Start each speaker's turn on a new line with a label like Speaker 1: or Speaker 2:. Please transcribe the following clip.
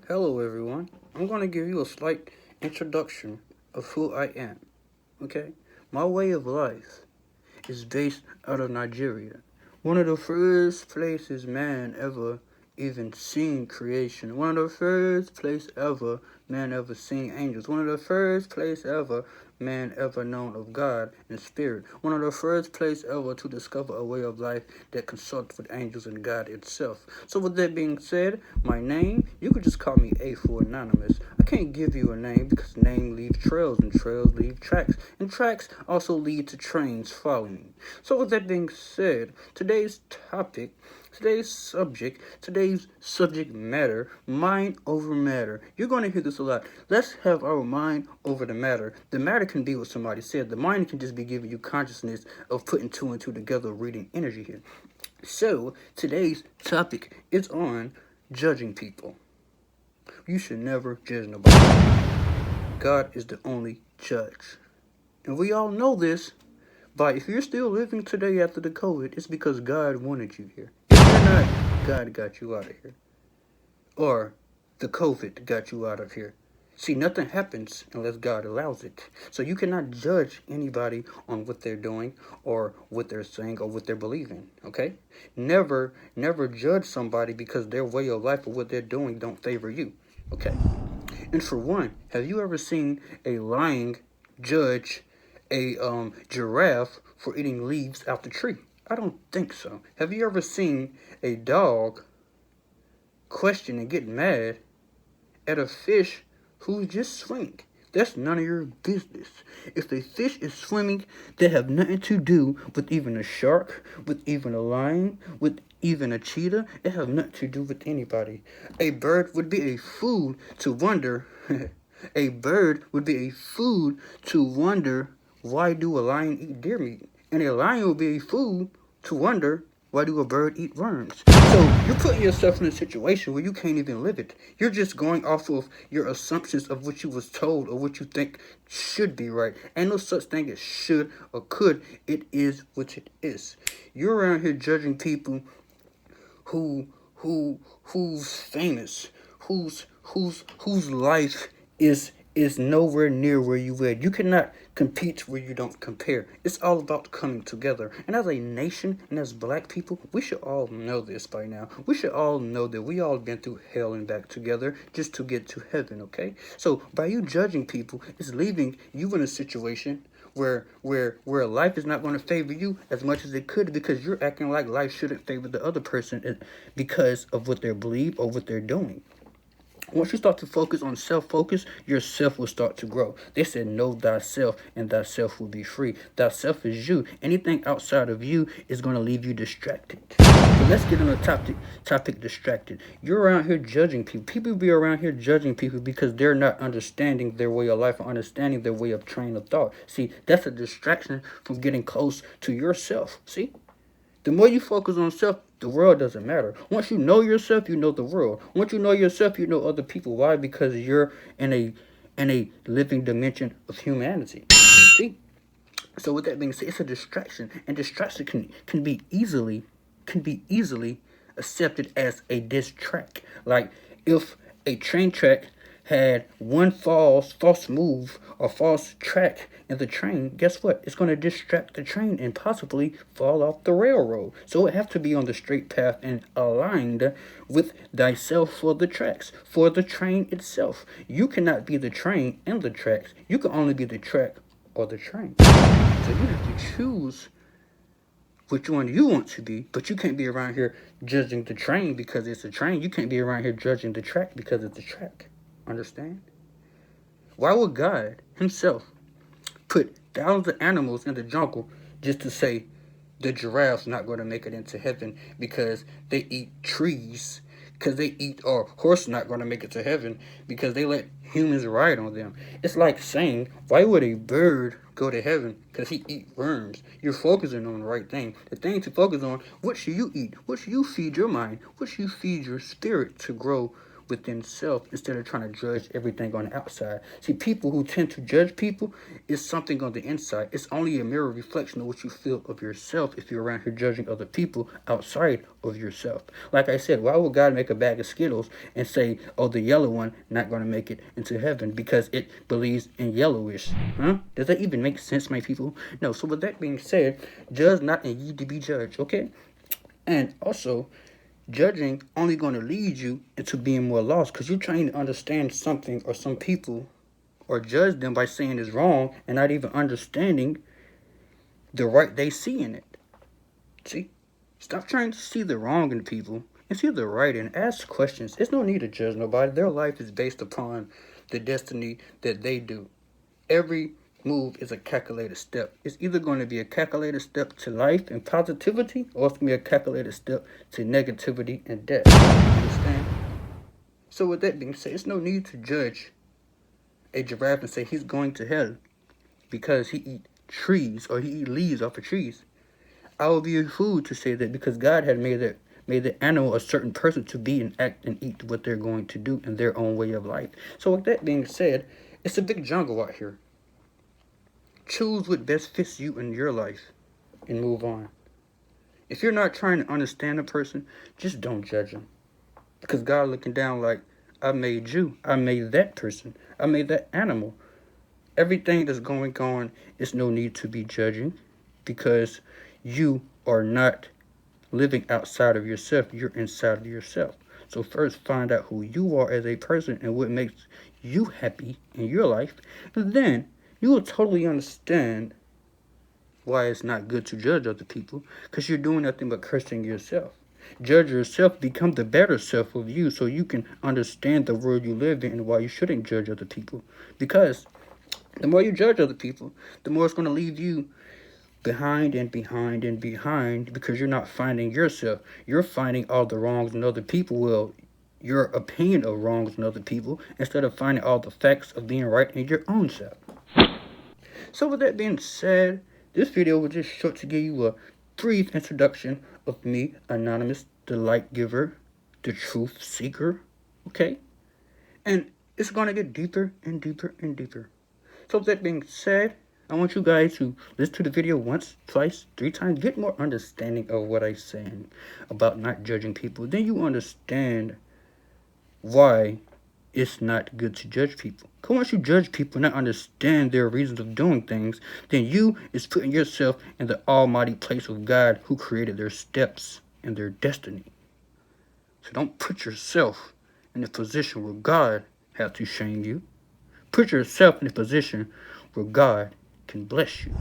Speaker 1: Hello, everyone. I'm going to give you a slight introduction of who I am. Okay? My way of life is based out of Nigeria. One of the first places man ever even seen creation. One of the first place ever man ever seen angels. One of the first place ever man ever known of God and spirit. One of the first place ever to discover a way of life that consults with angels and God itself. So with that being said, my name, you could just call me A for Anonymous. I can't give you a name because name leaves trails and trails leave tracks. And tracks also lead to trains following. So with that being said, today's subject matter, mind over matter. You're going to hear this a lot. Let's have our mind over the matter. The matter can be what somebody said. The mind can just be giving you consciousness of putting two and two together, reading energy here. So today's topic is on judging people. You should never judge nobody. God is the only judge. And we all know this. But if you're still living today after the COVID, it's because God wanted you here. If you're not, God got you out of here. Or the COVID got you out of here. See, nothing happens unless God allows it. So you cannot judge anybody on what they're doing or what they're saying or what they're believing, okay? Never judge somebody because their way of life or what they're doing don't favor you, okay? And for one, have you ever seen a lying judge a giraffe for eating leaves out the tree? I don't think so. Have you ever seen a dog question and get mad at a fish who's just swimming? That's none of your business. If the fish is swimming, they have nothing to do with even a shark, with even a lion, with even a cheetah. It have nothing to do with anybody. A bird would be a fool to wonder. A bird would be a fool to wonder, why do a lion eat deer meat? And a lion would be a fool to wonder, why do a bird eat worms? So you're putting yourself in a situation where you can't even live it. You're just going off of your assumptions of what you was told or what you think should be right. Ain't no such thing as should or could. It is what it is. You're around here judging people who's famous, whose life is nowhere near where you at. You cannot compete where you don't compare. It's all about coming together. And as a nation and as black people, we should all know this by now. We should all know that we all been through hell and back together just to get to heaven, okay? So by you judging people, it's leaving you in a situation where life is not going to favor you as much as it could because you're acting like life shouldn't favor the other person because of what they believe or what they're doing. Once you start to focus on self-focus, your self will start to grow. They said, know thyself, and thyself will be free. Thyself is you. Anything outside of you is going to leave you distracted. So let's get on the topic distracted. You're around here judging people. People be around here judging people because they're not understanding their way of life or understanding their way of train of thought. See, that's a distraction from getting close to yourself. See? The more you focus on self, the world doesn't matter. Once you know yourself, you know the world. Once you know yourself, you know other people. Why? Because you're in a living dimension of humanity. See? So with that being said, it's a distraction. And distraction can be easily accepted as a diss track. Like if a train track had one false move or false track in the train, guess what? It's going to distract the train and possibly fall off the railroad. So it has to be on the straight path and aligned with thyself for the tracks, for the train itself. You cannot be the train and the tracks. You can only be the track or the train. So you have to choose which one you want to be, but you can't be around here judging the train because it's a train. You can't be around here judging the track because it's a track. Understand? Why would God himself put thousands of animals in the jungle just to say the giraffe's not going to make it into heaven because they eat trees, because they eat, or horse not going to make it to heaven because they let humans ride on them? It's like saying, why would a bird go to heaven? Because he eat worms. You're focusing on the right thing. The thing to focus on, what should you eat? What should you feed your mind? What should you feed your spirit to grow within self instead of trying to judge everything on the outside. See, people who tend to judge people is something on the inside. It's only a mirror reflection of what you feel of yourself if you're around here judging other people outside of yourself. Like I said, why would God make a bag of Skittles and say, oh, the yellow one not going to make it into heaven because it believes in yellowish? Huh? Does that even make sense, my people? No. So with that being said, judge not and ye to be judged, okay? And also, judging only going to lead you into being more lost because you're trying to understand something or some people or judge them by saying it's wrong and not even understanding the right they see in it. See? Stop trying to see the wrong in people and see the right and ask questions. There's no need to judge nobody. Their life is based upon the destiny that they do. Every move is a calculated step. It's either going to be a calculated step to life and positivity, or it's going to be a calculated step to negativity and death. Understand? So with that being said, there's no need to judge a giraffe and say he's going to hell because he eat trees or he eat leaves off of trees. I would be a fool to say that because God had made the animal a certain person to be and act and eat what they're going to do in their own way of life. So with that being said, it's a big jungle out here. Choose what best fits you in your life and move on. If you're not trying to understand a person, just don't judge them. Because God looking down like, I made you. I made that person. I made that animal. Everything that's going on, it's no need to be judging because you are not living outside of yourself. You're inside of yourself. So first find out who you are as a person and what makes you happy in your life. And then you will totally understand why it's not good to judge other people because you're doing nothing but cursing yourself. Judge yourself, become the better self of you so you can understand the world you live in and why you shouldn't judge other people. Because the more you judge other people, the more it's going to leave you behind and behind and behind because you're not finding yourself. You're finding all the wrongs in other people. Well, your opinion of wrongs in other people instead of finding all the facts of being right in your own self. So with that being said, this video was just short to give you a brief introduction of me, Anonymous, the light giver, the truth seeker, okay? And it's going to get deeper and deeper and deeper. So with that being said, I want you guys to listen to the video once, twice, 3 times, get more understanding of what I'm saying about not judging people. Then you understand why it's not good to judge people. Because once you judge people and not understand their reasons of doing things, then you is putting yourself in the almighty place of God who created their steps and their destiny. So don't put yourself in a position where God has to shame you. Put yourself in a position where God can bless you.